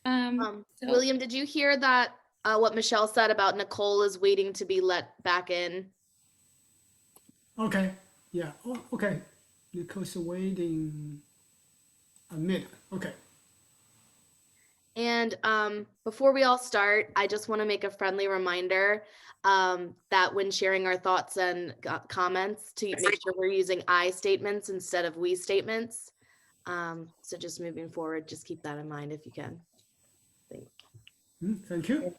Awesome. So William, did you hear that, what Michelle said about Nicole is waiting to be let back in? Okay, yeah, oh, okay. Nicole's waiting a minute, okay. And before we all start, I just want to make a friendly reminder that when sharing our thoughts and comments, to make sure we're using I statements instead of we statements. So just moving forward, just keep that in mind if you can. Thank you.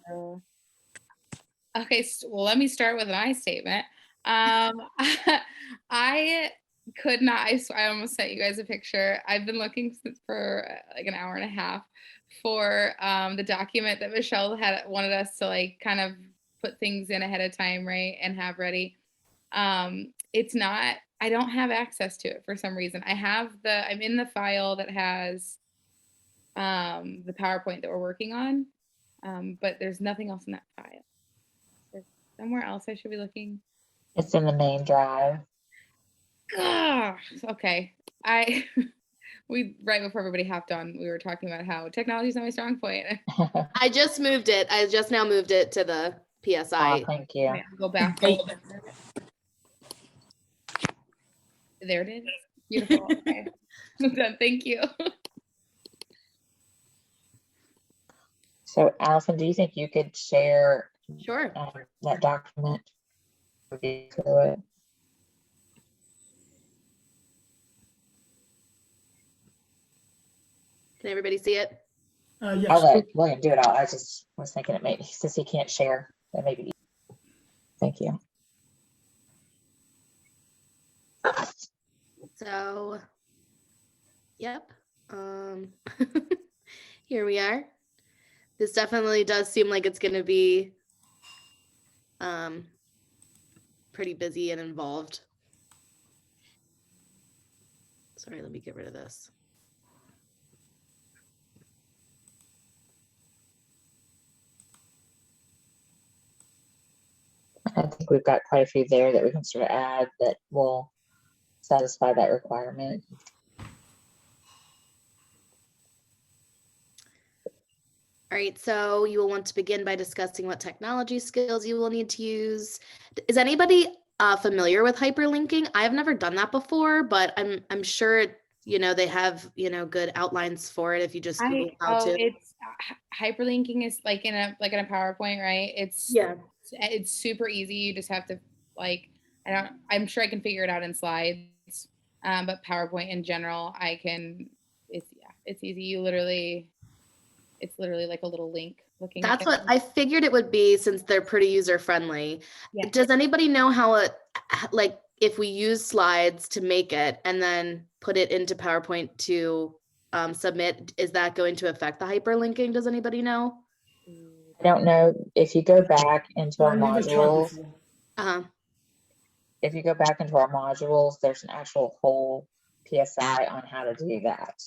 okay, well, let me start with an I statement. I could not, I almost sent you guys a picture. I've been looking for like an hour and a half for the document that Michelle had wanted us to like kind of put things in ahead of time, right, and have ready. It's not, I don't have access to it for some reason. I'm in the file that has the PowerPoint that we're working on, but there's nothing else in that file. There's somewhere else I should be looking. It's in the main drive. Okay. We right before everybody hopped on, we were talking about how technology is not my strong point. I just moved it. I just now moved it to the PSI. Oh, thank you. Go back. There it is. Beautiful. Okay. I'm done. Thank you. So Allison, do you think you could share Sure. that document? Through it? Can everybody see it? Yes. I'll let William do it all. I just was thinking it maybe since he can't share, that maybe. Thank you. So, yep. Here we are. This definitely does seem like it's going to be pretty busy and involved. Sorry, let me get rid of this. I think we've got quite a few there that we can sort of add that will satisfy that requirement. All right, so you will want to begin by discussing what technology skills you will need to use. Is anybody familiar with hyperlinking? I've never done that before, but I'm sure they have good outlines for it if you just Google how to. It's hyperlinking is like in a PowerPoint, right? It's super easy. You just have to I'm sure I can figure it out in slides. But PowerPoint in general, it's easy. It's literally like a little link looking. That's what I figured it would be, since they're pretty user friendly. Yeah. Does anybody know how if we use slides to make it and then put it into PowerPoint to submit, is that going to affect the hyperlinking? Does anybody know? I don't know if you go back into our modules. If you go back into our modules, there's an actual whole PSI on how to do that.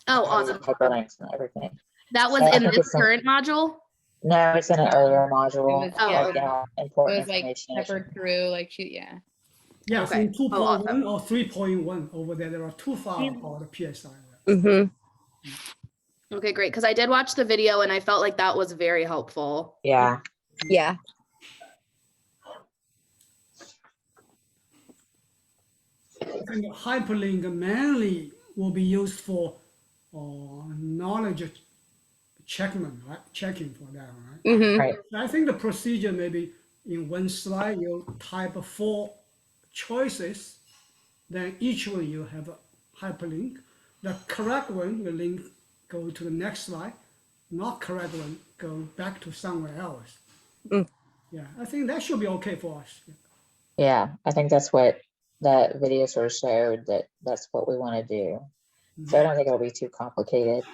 Oh, awesome. Hyperlinks and everything. That was in this current module? No, it's in an earlier module. It was, important like information. peppered through, Yeah, okay. in 2.1 awesome. or 3.1 over there are two files called PSI. Okay, great. Because I did watch the video and I felt like that was very helpful. Yeah. Yeah. I think hyperlink mainly will be used for knowledge checking for that, right? Right. I think the procedure maybe in one slide you type 4 choices, then each one you have a hyperlink. The correct one, the link go to the next slide. Not correct one, go back to somewhere else. Yeah, I think that should be okay for us. Yeah, I think that's what that video sort of showed, that's what we want to do. So I don't think it'll be too complicated.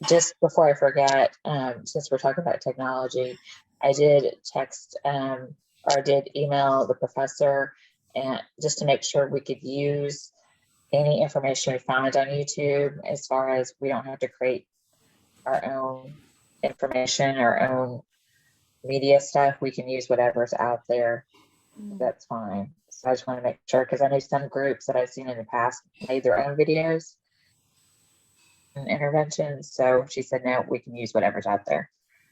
Just before I forget, since we're talking about technology, I did text or I did email the professor, and just to make sure we could use any information we found on YouTube, as far as we don't have to create our own information, our own media stuff. We can use whatever's out there. That's fine. So I just want to make sure, because I know some groups that I've seen in the past made their own videos. interventions. So she said, no, we can use whatever's out there.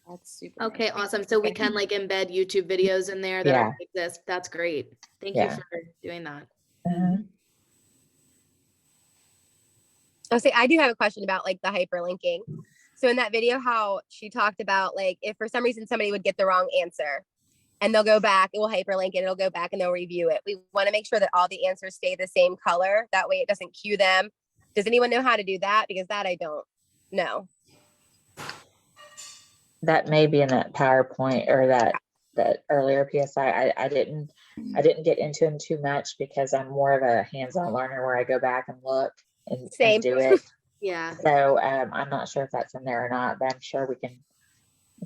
That's super. Okay, nice. awesome. So we can like embed YouTube videos in there that Yeah. already exist. That's great. Thank you Yeah. for doing that. Mhm. Oh, see, I do have a question about like the hyperlinking. So in that video, how she talked about like if for some reason somebody would get the wrong answer and they'll go back, it will hyperlink it, it'll go back and they'll review it. We want to make sure that all the answers stay the same color. That way it doesn't cue them. Does anyone know how to do that? Because that I don't know. That may be in that PowerPoint or that earlier PSI. I didn't get into them too much because I'm more of a hands-on learner where I go back and look and Same. do it. Yeah. So I'm not sure if that's in there or not, but I'm sure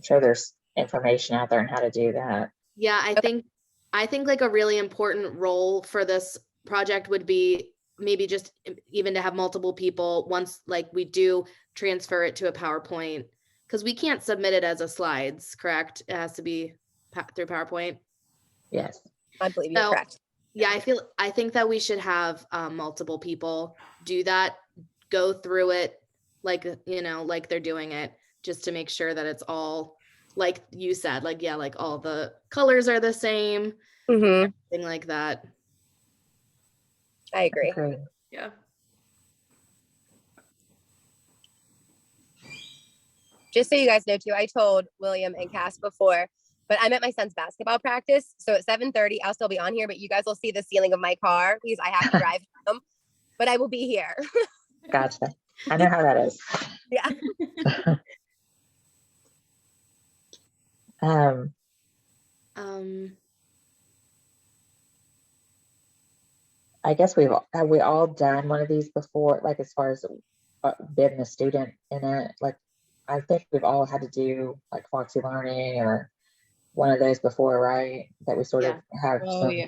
there's information out there on how to do that. Yeah, I think like a really important role for this project would be maybe just even to have multiple people once like we do transfer it to a PowerPoint, because we can't submit it as a slides, correct? It has to be through PowerPoint. Yes. I believe you're So, correct. yeah, I think that we should have multiple people do that, go through it like, like they're doing it, just to make sure that it's all like you said, like, yeah, like all the colors are the same, Mm-hmm. thing like that. I agree. Great. Yeah. Just so you guys know too, I told William and Cass before, but I'm at my son's basketball practice. So at 7:30, I'll still be on here, but you guys will see the ceiling of my car because I have to drive home, but I will be here. Gotcha. I know how that is. Yeah. I guess have we all done one of these before, like as far as being a student in it? Like, I think we've all had to do like Foxy Learning or one of those before, right? That we sort of have Oh, some yeah.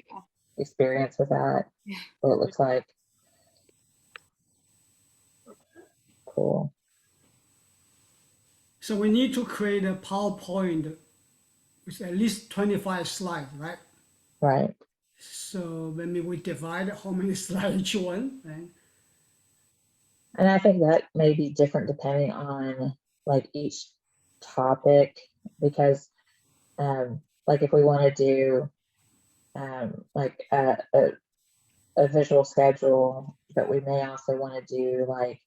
experience with that. What it looks like. Cool. So we need to create a PowerPoint with at least 25 slides, right? Right. So maybe we divide how many slides each one, right? And I think that may be different depending on like each topic, because like if we want to do like a visual schedule, but we may also want to do like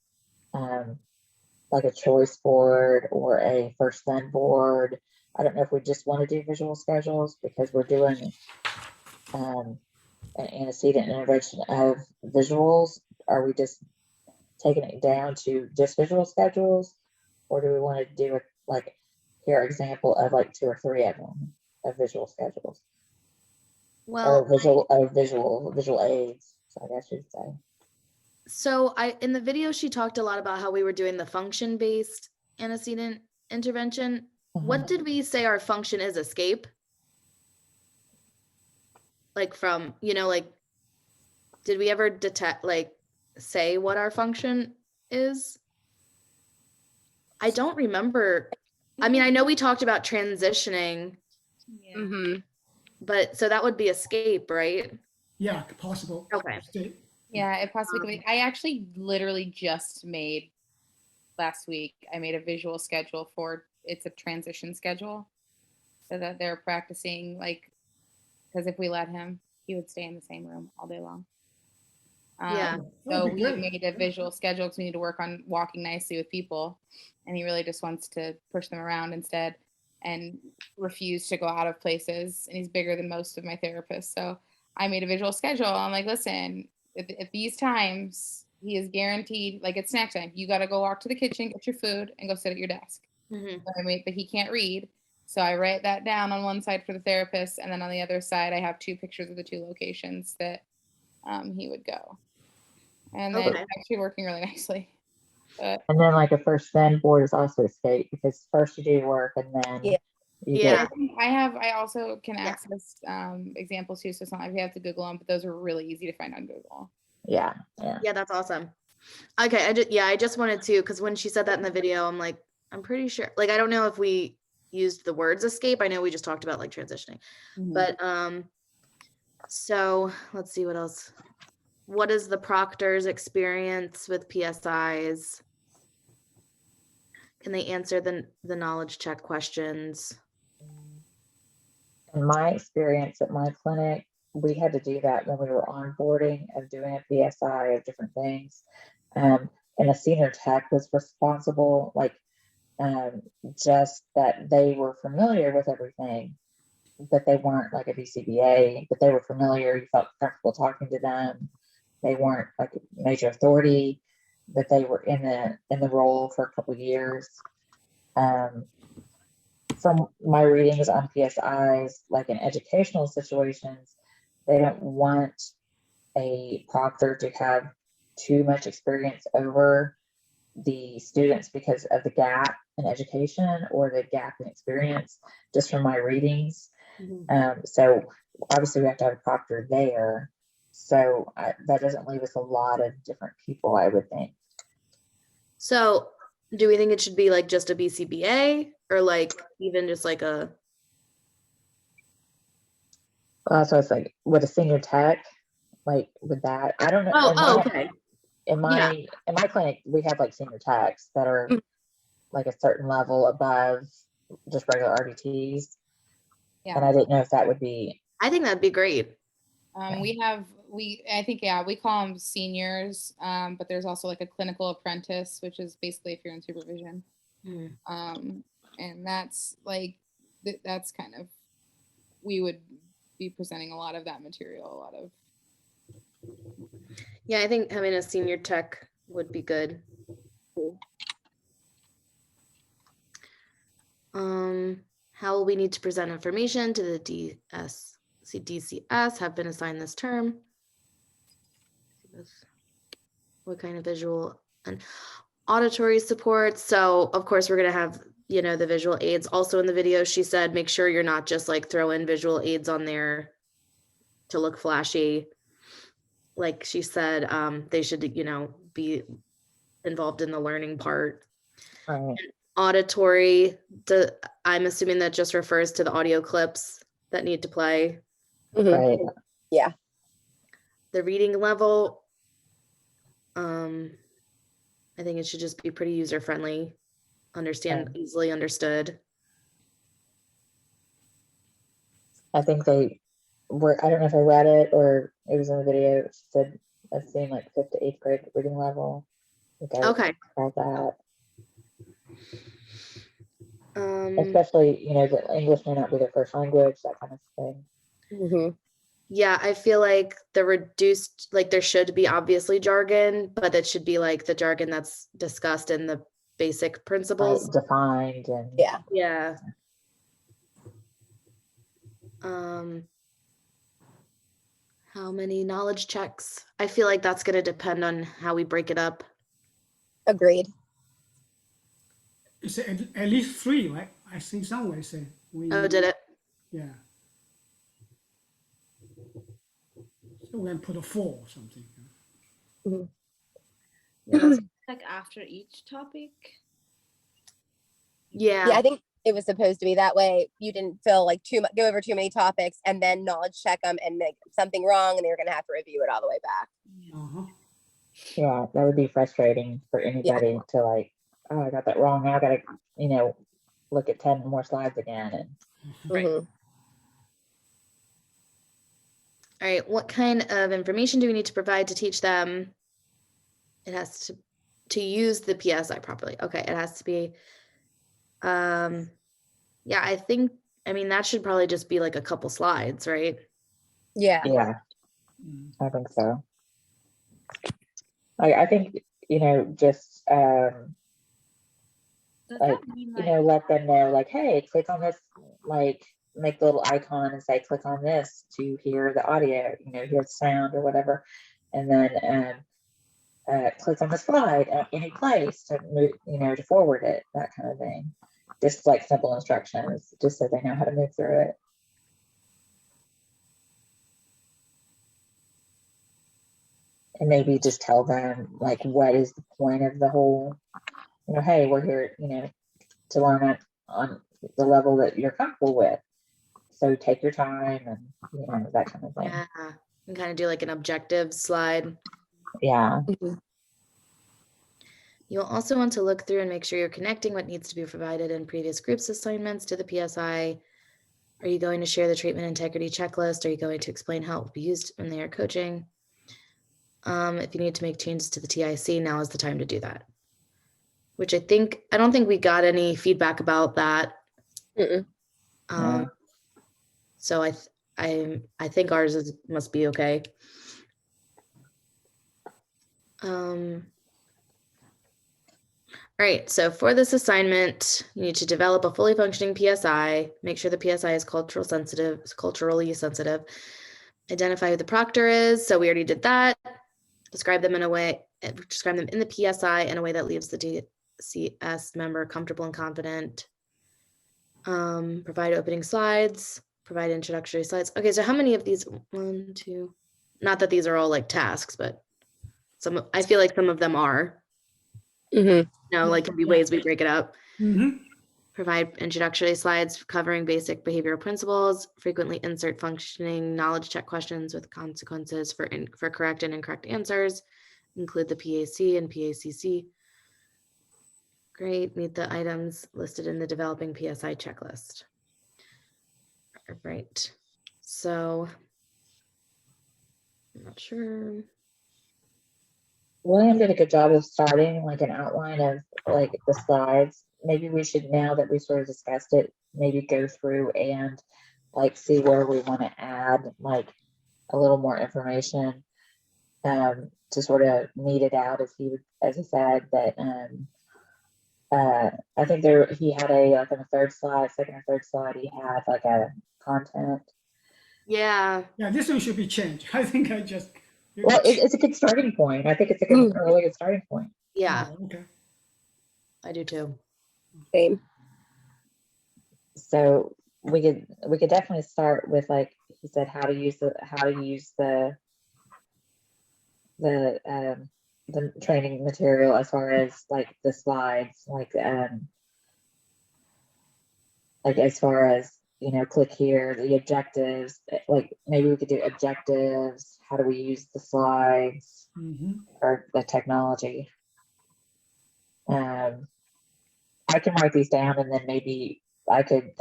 a choice board or a first then board. I don't know if we just want to do visual schedules because we're doing an antecedent intervention of visuals. Are we just taking it down to just visual schedules, or do we want to do it like here example of like 2 or 3 of them of visual schedules? Well, or visual aids, so I guess you'd say. so in the video, she talked a lot about how we were doing the function-based antecedent intervention. What did we say our function is? Escape? Like from, like, did we ever say what our function is? I don't remember. I mean, I know we talked about transitioning, Yeah. Mm-hmm. but so that would be escape, right? Yeah, possible. Okay. Yeah, it possibly could be. I actually literally just made last week, I made a visual schedule it's a transition schedule so that they're practicing, like, because if we let him, he would stay in the same room all day long. Yeah. So we made a visual schedule because we need to work on walking nicely with people. And he really just wants to push them around instead and refuse to go out of places. And he's bigger than most of my therapists. So I made a visual schedule. I'm like, listen, at these times, he is guaranteed, like it's snack time. You got to go walk to the kitchen, get your food, and go sit at your desk. Mm-hmm. But he can't read. So I write that down on one side for the therapist. And then on the other side, I have 2 pictures of the 2 locations that he would go. And then Okay. it's actually working really nicely. But And then like a first then board is also escape, because first you do your work and then Yeah. you Yeah. get I also can Yeah. access examples too. So it's not like we have to Google them, but those are really easy to find on Google. yeah. Yeah, that's awesome. Okay, I just wanted to, because when she said that in the video, I'm like, I'm pretty sure, like, I don't know if we used the words escape. I know we just talked about like transitioning, but so let's see what else. What is the proctor's experience with PSIs? Can they answer the knowledge check questions? In my experience at my clinic, we had to do that when we were onboarding of doing a PSI of different things. And a senior tech was responsible, like just that they were familiar with everything, but they weren't like a BCBA, but they were familiar. You felt comfortable talking to them. They weren't like a major authority, but they were in the role for a couple of years. From my readings on PSIs, like in educational situations, they don't want a proctor to have too much experience over the students because of the gap in education or the gap in experience, just from my readings. So obviously we have to have a proctor there. So that doesn't leave us a lot of different people, I would think. So do we think it should be like just a BCBA or like even just like a? So it's like with a senior tech, like with that, I don't know. Oh, okay. In my clinic, we have like senior techs that are like a certain level above just regular RBTs. Yeah. And I didn't know if that would be. I think that'd be great. I think we call them seniors, but there's also like a clinical apprentice, which is basically if you're in supervision. And that's like, that's kind of, we would be presenting a lot of that material, Yeah, I think having a senior tech would be good. How will we need to present information to the DCS have been assigned this term? What kind of visual and auditory support? So of course we're going to have, the visual aids also in the video. She said, make sure you're not just like throwing visual aids on there to look flashy. Like she said, they should, be involved in the learning part. Right. Auditory, I'm assuming that just refers to the audio clips that need to play. Right. Yeah. The reading level, I think it should just be pretty user friendly, easily understood. I think they were, I don't know if I read it or it was in the video, it said I've seen like 5th to 8th grade reading level. Okay. About that. Um, Especially, the English may not be their first language, that kind of thing. Yeah, I feel like the reduced, like there should be obviously jargon, but it should be like the jargon that's discussed in the basic principles. Right, defined and Yeah. How many knowledge checks? I feel like that's going to depend on how we break it up. Agreed. It's at least 3, right? I think somewhere say Oh, did it? Yeah. So we can put a 4 or something. Like after each topic. Yeah. Yeah, I think it was supposed to be that way. You didn't feel like go over too many topics and then knowledge check them and make something wrong, and you're going to have to review it all the way back. Yeah, that would be frustrating for anybody to like, oh, I got that wrong. Now I got to, look at 10 more slides again. And Right. All right. What kind of information do we need to provide to teach them? It has to use the PSI properly. Okay. It has to be, yeah, I mean, that should probably just be like a couple slides, right? Yeah. Yeah, I think so. I think, just, Does like, that mean let them know, like, hey, click on this, like, make the little icon and say, click on this to hear the audio, hear the sound or whatever. And then click on the slide at any place to move, to forward it, that kind of thing. Just like simple instructions, just so they know how to move through it. And maybe just tell them, like, what is the point of the whole, hey, we're here, to learn it on the level that you're comfortable with. So take your time and, that kind of thing. Yeah. And kind of do like an objective slide. Yeah. You'll also want to look through and make sure you're connecting what needs to be provided in previous groups assignments to the PSI. Are you going to share the treatment integrity checklist? Are you going to explain how it will be used when they are coaching? If you need to make changes to the TIC, now is the time to do that. Which I don't think we got any feedback about that. Mm-mm. Um, so I think ours must be okay. All right, so for this assignment, you need to develop a fully functioning PSI, make sure the PSI is culturally sensitive, identify who the proctor is. So we already did that. Describe them in the PSI in a way that leaves the DCS member comfortable and confident. Provide opening slides, provide introductory slides. Okay, so how many of these? 1, 2, not that these are all like tasks, but I feel like some of them are. Mm-hmm. Like can be ways we break it up. Mm-hmm. Provide introductory slides covering basic behavioral principles. Frequently insert functioning knowledge check questions with consequences for correct and incorrect answers. Include the PAC and PACC. Great. Meet the items listed in the developing PSI checklist. Right. So I'm not sure. William did a good job of starting like an outline of like the slides. Maybe we should, now that we sort of discussed it, maybe go through and like see where we want to add like a little more information to sort of meet it out, as I said, that I think he had like on the second or third slide, he had like a content. Yeah. Yeah, this one should be changed. I think Well, it's a good starting point. I think it's a really good starting point. Yeah, Okay. I do too. Same. So we could definitely start with, like he said, how to use the training material, as far as like the slides, like as far as, click here, the objectives, like maybe we could do objectives, how do we use the slides or the technology. I can write these down, and then maybe I could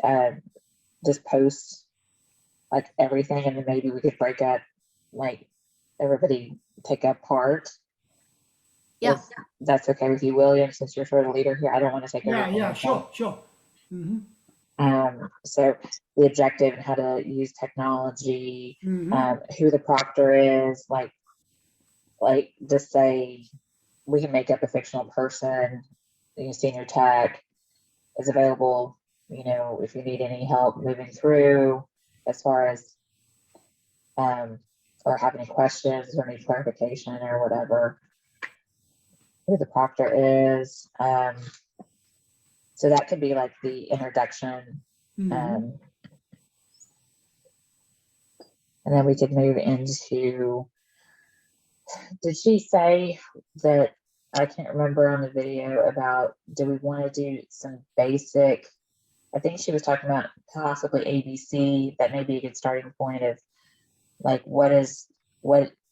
just post like everything, and then maybe we could break up, like everybody pick up part. Yeah. If that's okay with you, William, since you're sort of leader here. I don't want to take everything. Yeah, sure. Mm-hmm. So the objective and how to use technology, Mm-hmm. who the proctor is, like just say we can make up a fictional person. Senior tech is available, if you need any help moving through, as far as or have any questions or any clarification or whatever, who the proctor is. So that could be like the introduction. And then we could move into, did she say that, I can't remember on the video, about, do we want to do some basic, I think she was talking about possibly ABC, that may be a good starting point of like, what in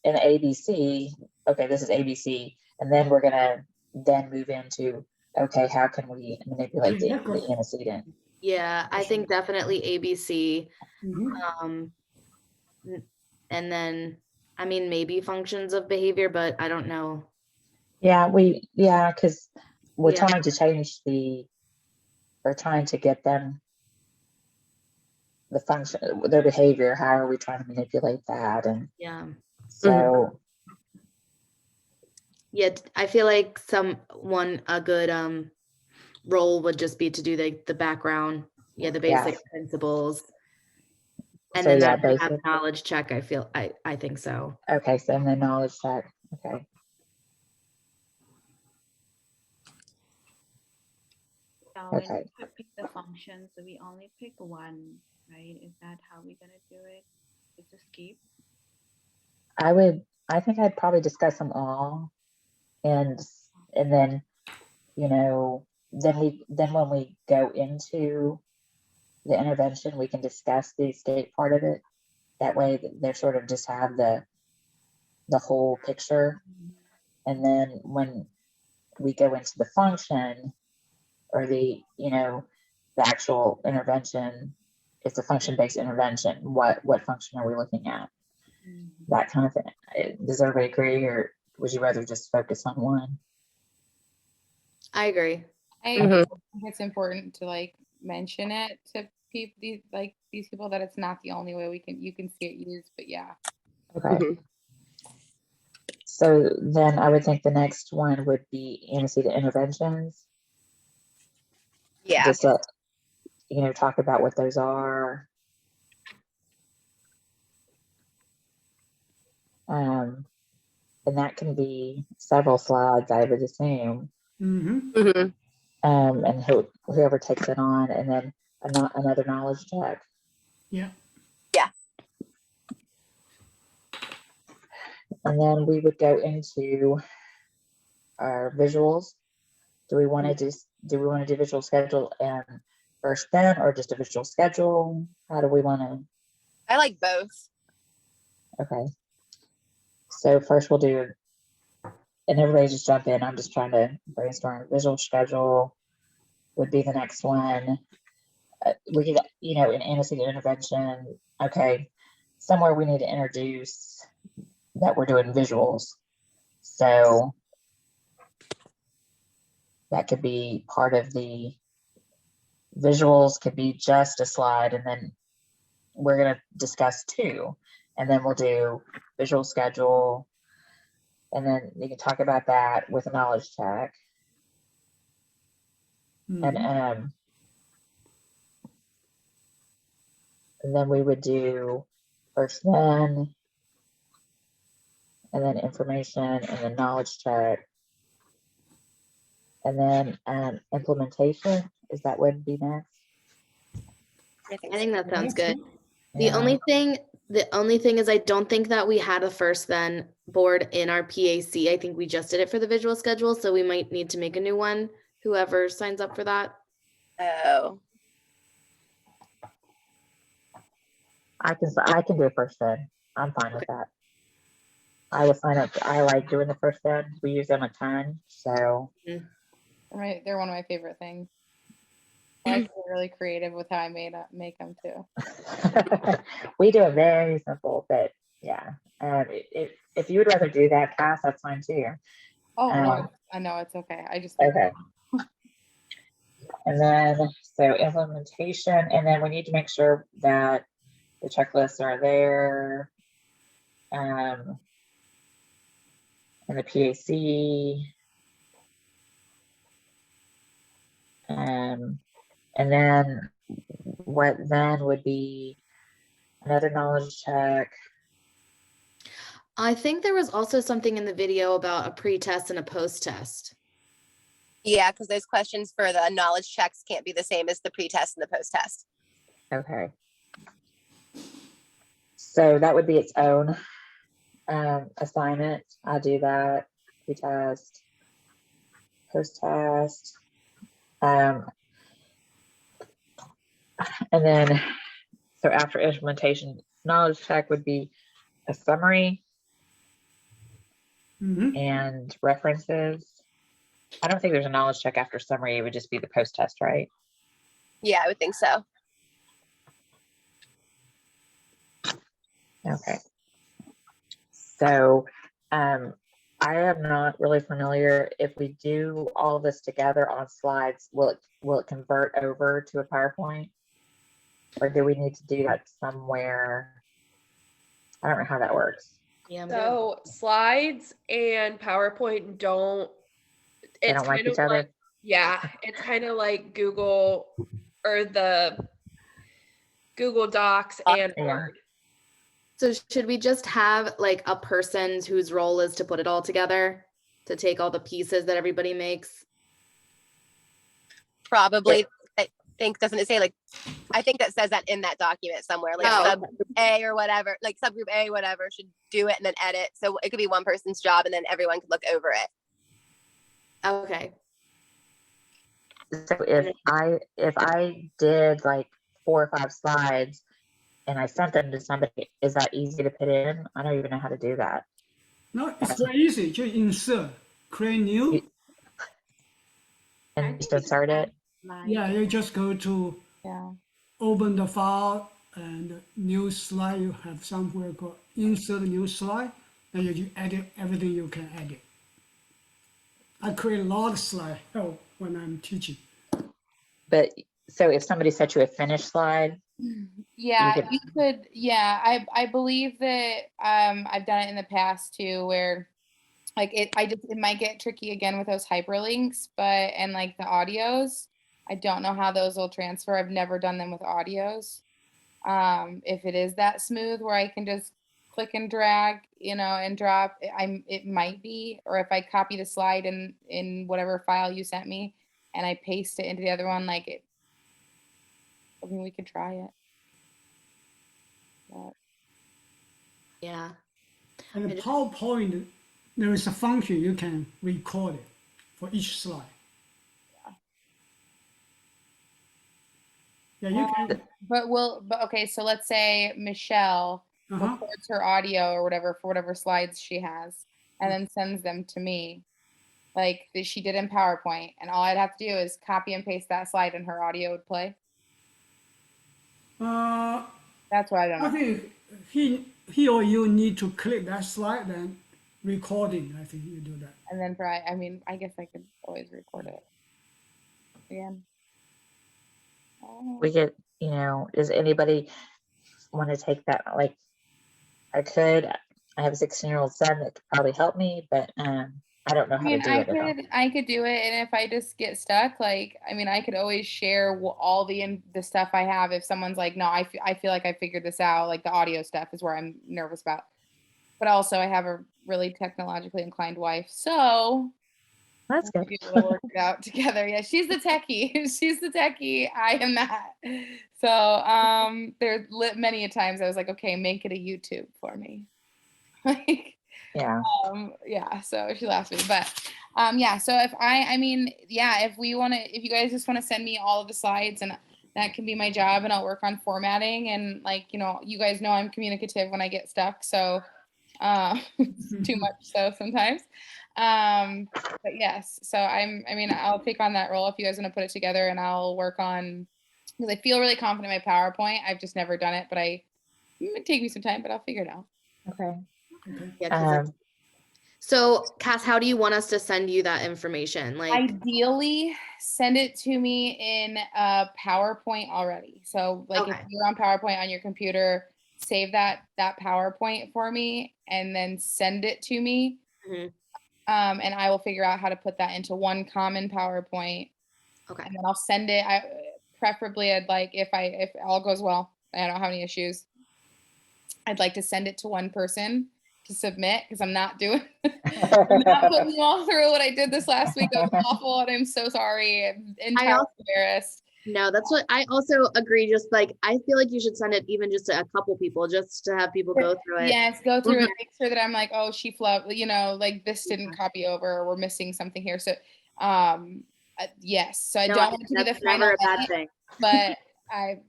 ABC, okay, this is ABC, and then we're gonna then move into, okay, how can we manipulate the antecedent? Yeah, I think definitely ABC. Mm-hmm. And then, I mean, maybe functions of behavior, but I don't know. Yeah, because we're trying to change we're trying to get them the function, their behavior. How are we trying to manipulate that? And so yeah, I feel like a good role would just be to do the background, the basic principles, and so then yeah, that have basic knowledge check. I think so. Okay, so then the knowledge check. Okay. When we pick the functions, we only pick one, right? Is that how we're gonna do it? It's a skip. I think I'd probably discuss them all, and then then when we go into the intervention, we can discuss the escape part of it. That way they sort of just have the whole picture. And then when we go into the function or the, the actual intervention, it's a function-based intervention. What function are we looking at? That kind of thing. Does everybody agree, or would you rather just focus on one? I agree. I Mhm. think it's important to like mention it to people, these people, that it's not the only way you can see it used, but yeah. Okay. Mhm. So then I would think the next one would be antecedent interventions. Yeah. Just talk about what those are. And that can be several slides, I would assume. Mm-hmm. Mhm. And whoever takes it on, and then another knowledge check. Yeah. Yeah. And then we would go into our visuals. Do we want to do visual schedule and first then, or just a visual schedule? How do we want to? I like both. Okay. So first we'll do, and everybody just jump in. I'm just trying to brainstorm. Visual schedule would be the next one. We could, in antecedent intervention, okay, somewhere we need to introduce that we're doing visuals. So that could be part of the visuals, could be just a slide, and then we're going to discuss two, and then we'll do visual schedule, and then you can talk about that with a knowledge check. Mm-hmm. And then we would do first then, and then information, and then knowledge check, and then implementation. Is that what would be next? I think I so. think that sounds good. The Yeah. only thing is I don't think that we had a first then board in our PAC. I think we just did it for the visual schedule, so we might need to make a new one, whoever signs up for that. Oh. I can do a first then. I'm fine with that. I will sign up. I like doing the first then. We use them a ton, so Right, they're one of my favorite things. I like to get really creative with how I make them too. we do it very simple. But yeah, if you would rather do that, Cass, that's fine too. Oh no, I know it's okay. I just Okay. And then so implementation, and then we need to make sure that the checklists are there. And the PAC. And then what then would be another knowledge check. I think there was also something in the video about a pre-test and a post-test. Yeah, because those questions for the knowledge checks can't be the same as the pre-test and the post-test. Okay. So that would be its own assignment. I'll do that. Pre-test, post-test. And then, so after implementation, knowledge check would be a summary and references. I don't think there's a knowledge check after summary. It would just be the post-test, right? Yeah, I would think so. Okay. So I am not really familiar. If we do all this together on slides, will it convert over to a PowerPoint? Or do we need to do that somewhere? I don't know how that works. Yeah. So slides and PowerPoint They don't like each other? Yeah, it's kind of like Google or the Google Docs and Word. So should we just have like a person whose role is to put it all together, to take all the pieces that everybody makes? Probably. I think, doesn't it say like, I think that says that in that document somewhere, like subgroup A or whatever, like subgroup A, whatever, should do it and then edit. So it could be one person's job and then everyone could look over it. Okay. So if I did like 4 or 5 slides and I sent them to somebody, is that easy to put in? I don't even know how to do that. No, it's very easy. Just insert, create new, and think just it's insert it? slide. Yeah, you just go to Yeah. open the file and new slide. You have somewhere called insert new slide, and you edit everything you can edit. I create a lot of slides when I'm teaching. But so if somebody sent you a finished slide, Yeah, could- you could. Yeah, I believe that I've done it in the past too, where like it might get tricky again with those hyperlinks, but and like the audios, I don't know how those will transfer. I've never done them with audios. If it is that smooth where I can just click and drag, and drop, it might be, or if I copy the slide in whatever file you sent me and I paste it into the other one, like I mean, we could try it. But Yeah. And I the just- PowerPoint, there is a function you can record it for each slide. Yeah, you can. But okay, so let's say Michelle Uh-huh. records her audio or whatever for whatever slides she has and then sends them to me like that she did in PowerPoint, and all I'd have to do is copy and paste that slide and her audio would play. That's what I don't I know. think he or you need to click that slide, then recording. I think you do that. And then try, I mean, I guess I could always record it again. we could, does anybody want to take that? Like, I have a 16-year-old son that could probably help me, but I don't know I how mean, to do it at all. I could do it, and if I just get stuck, like, I mean, I could always share all the stuff I have. If someone's like, no, I feel like I figured this out, like the audio stuff is where I'm nervous about. But also, I have a really technologically inclined wife, so That's good. we'll be able to work it out together. Yeah, she's the techie. She's the techie. I am not. So there's many a times I was like, okay, make it a YouTube for me. Like. Yeah. Yeah, so she laughs at me, but yeah, so I mean, yeah, if you guys just want to send me all of the slides, and that can be my job, and I'll work on formatting, and like, you guys know I'm communicative when I get stuck, so it's too much so sometimes. But yes, so I mean, I'll take on that role if you guys want to put it together, and I'll work on, because I feel really confident in my PowerPoint. I've just never done it, but it might take me some time, but I'll figure it out. Okay. Yeah, 'cause so Cass, how do you want us to send you that information? Like, Ideally, send it to me in a PowerPoint already. So like if Okay. you're on PowerPoint on your computer, save that PowerPoint for me and then send it to me. Mhm. And I will figure out how to put that into one common PowerPoint. Okay. And then I'll send it. Preferably I'd like, if all goes well, I don't have any issues, I'd like to send it to one person to submit, because I'm not putting you all through what I did this last week. It was awful, and I'm so sorry. I'm entirely embarrassed. No, that's what I also agree. Just like, I feel like you should send it even just to a couple people, just to have people go through it. Yes, go through it, make sure that I'm like, oh, she flubbed, like this didn't copy over, or we're missing something here. So, yes. So I don't want it to be the final never a bad thing. but I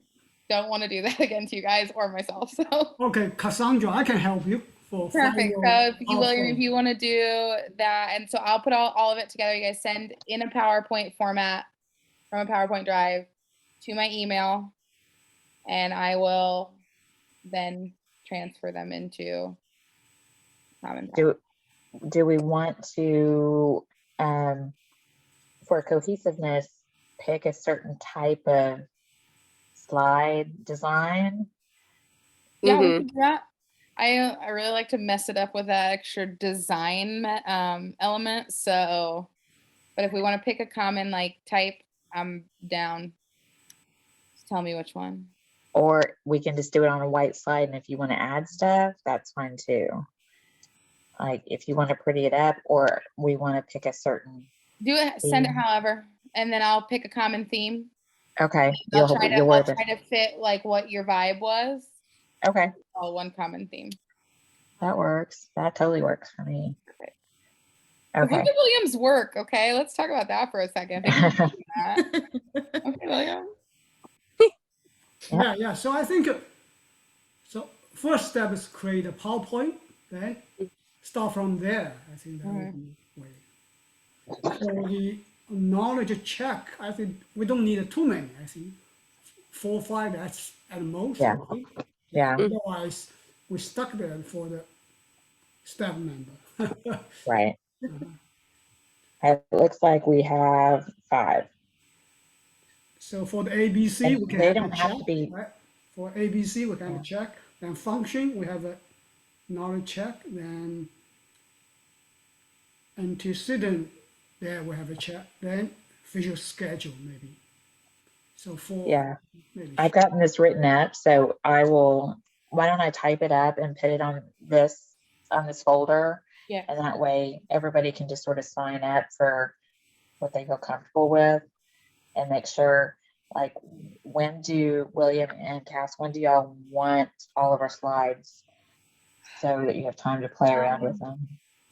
don't want to do that again to you guys or myself. So Okay, Cassandra, I can help you for perfect. final So if you, William, PowerPoint. if you want to do that, and so I'll put all of it together. You guys send in a PowerPoint format from a PowerPoint drive to my email, and I will then transfer them into common. Do we want to, for cohesiveness, pick a certain type of slide design? Yeah, we can do that. I really like to mess it up with that extra design element. So, but if we want to pick a common like type, I'm down. Just tell me which one. Or we can just do it on a white slide, and if you want to add stuff, that's fine too. Like if you want to pretty it up, or we want to pick a certain. Do it. Send it theme. however, and then I'll pick a common theme. Okay. I'll try to fit like what your vibe was. Okay. All one common theme. That works. That totally works for me. Okay. Okay. Look at William's work. Okay, let's talk about that for a second. Okay, William. Yeah. So I think, so first step is create a PowerPoint, then start from there. I think that would be way. So knowledge check, I think we don't need too many. I think 4 or 5, that's at most. Yeah. I think. Yeah. Otherwise, we stuck there for the staff member. Right. It looks like we have 5. So for the ABC, And we can they have don't a have check, to be- right? For ABC, we can have Yeah. a check. Then function, we have a knowledge check. Then antecedent, there we have a check. Then visual schedule, maybe. So for Yeah. maybe. I've gotten this written up, so why don't I type it up and put it on this folder? Yeah. And that way everybody can just sort of sign up for what they feel comfortable with and make sure, like, when do William and Cass, when do y'all want all of our slides so that you have time to play around with them?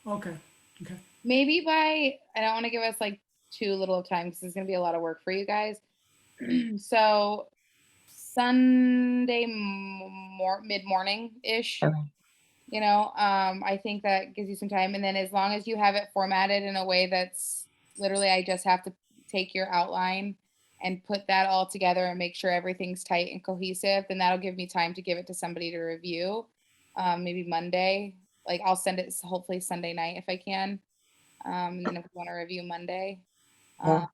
Okay. Okay. Maybe I don't want to give us like too little time because it's going to be a lot of work for you guys. So Sunday mid-morning ish, Okay. you know, I think that gives you some time. And then as long as you have it formatted in a way that's literally, I just have to take your outline and put that all together and make sure everything's tight and cohesive, then that'll give me time to give it to somebody to review. Maybe Monday, like I'll send it hopefully Sunday night if I can. And then if we want to review Monday, Yeah.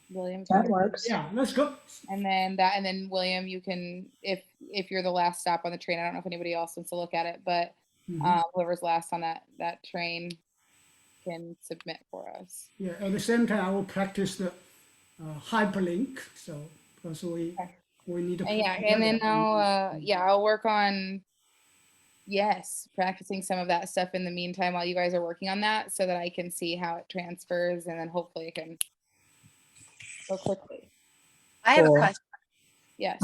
William, That works. Yeah, let's go. and then William, you can, if you're the last stop on the train, I don't know if anybody else wants to look at it, but whoever's last on that train can submit for us. Yeah, at the same time, I will practice the hyperlink. So because we need to. And put and then together. I'll work on practicing some of that stuff in the meantime while you guys are working on that, so that I can see how it transfers, and then hopefully it can go quickly. I have a Cool. question. Yes.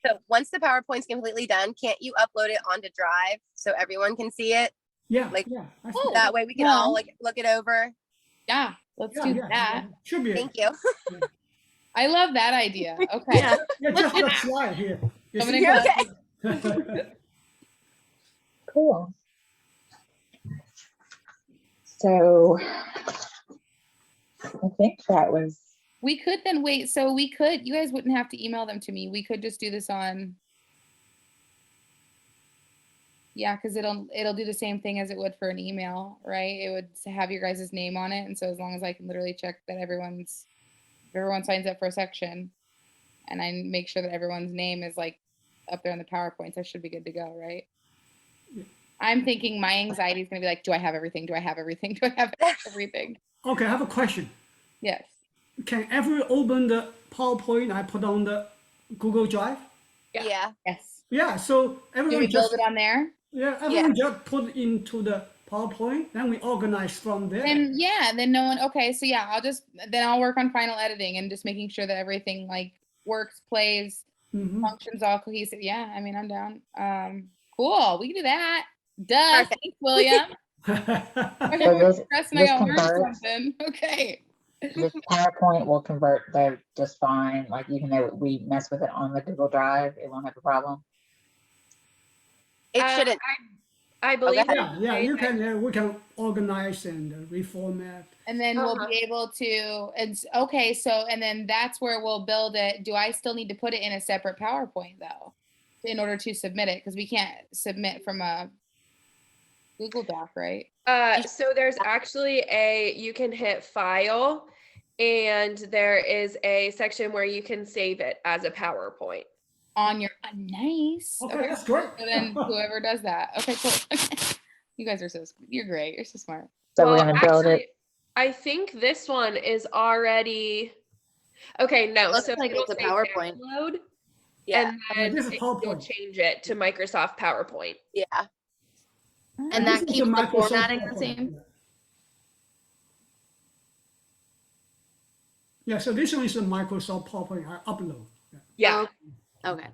So once the PowerPoint's completely done, can't you upload it onto Drive so everyone can see it? Yeah, Like, yeah. I Oh, think- That way we can all like look it over. Yeah, let's yeah, do yeah, that. yeah. Should be. Thank you. I love that idea. Okay. Yeah. Yeah, just the slide here. You I'm see? gonna You're go- okay. Cool. So I think that was, We could then wait. So we could, you guys wouldn't have to email them to me. We could just do this on. Yeah, because it'll do the same thing as it would for an email, right? It would have your guys' name on it. And so as long as I can literally check that everyone signs up for a section and I make sure that everyone's name is like up there in the PowerPoints, I should be good to go, right? I'm thinking my anxiety is gonna be like, do I have everything? Do I have everything? Do I have everything? Okay, I have a question. Yes. Can everyone open the PowerPoint I put on the Google Drive? Yeah. Yes. Yeah, so Do everyone we build just it on there? everyone just put into the PowerPoint, then we organize from there. And then no one, okay, so yeah, I'll work on final editing and just making sure that everything like works, plays, Mhm. functions all cohesive. Yeah, I mean, I'm down. Cool, we can do that. Duh, Perfect. thanks, William. so Everyone's this, stressed and I this got learn converts, something. Okay. this PowerPoint will convert though just fine. Like even though we mess with it on the Google Drive, it won't have a problem. It shouldn't. I believe. ahead. Yeah, you can. We can organize and reformat. And then we'll be able to, and then that's where we'll build it. Do I still need to put it in a separate PowerPoint though, in order to submit it? Because we can't submit from a Google Doc, right? So there's actually you can hit file and there is a section where you can save it as a PowerPoint. On your, nice. Okay, that's great. So then whoever does that. Okay, cool. You guys are you're great. You're so smart. So we're gonna build it. I think this one is already, okay, no. Looks So like it'll it's a say PowerPoint. download, Yeah. and this is you'll PowerPoint. change it to Microsoft PowerPoint. Yeah. And This that is keeps the Microsoft formatting the PowerPoint, same? Yeah, so this one is a Microsoft PowerPoint I upload. Yeah. Okay.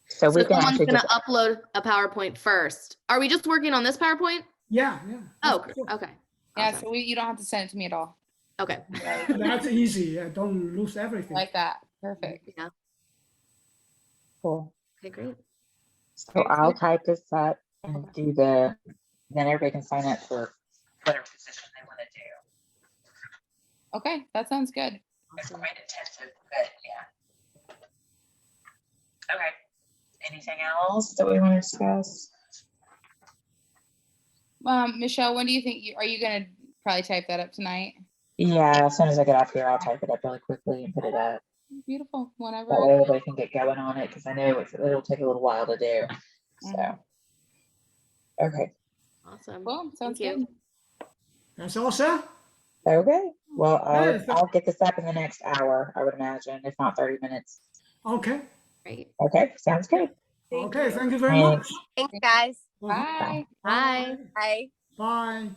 So So we can someone's actually gonna just, upload a PowerPoint first. Are we just working on this PowerPoint? Yeah. Oh, That's cool. okay. Yeah, Awesome. so you don't have to send it to me at all. Okay. That's easy. Yeah, don't lose everything. Like that. Perfect. Yeah. cool. Okay, great. So I'll type this up and then everybody can sign up for whatever position they want to do. Okay, that sounds good. It's Awesome. quite intensive, but yeah. Okay. Anything else that we want to discuss? Michelle, when do you think are you gonna probably type that up tonight? Yeah, as soon as I get off here, I'll type it up really quickly and put it up. Beautiful. That Whenever. way everybody can get going on it, because I know it'll take a little while to do. So, okay. Awesome. Cool. Sounds Thank you. good. That's all, sir? Okay. Well, Hey, I'll get this up in the next hour, I would imagine, if not 30 minutes. Okay. Great. Okay, sounds good. Okay, thank you very much. Thanks. Thanks, guys. Uh-huh. Bye. Bye. Bye. Bye.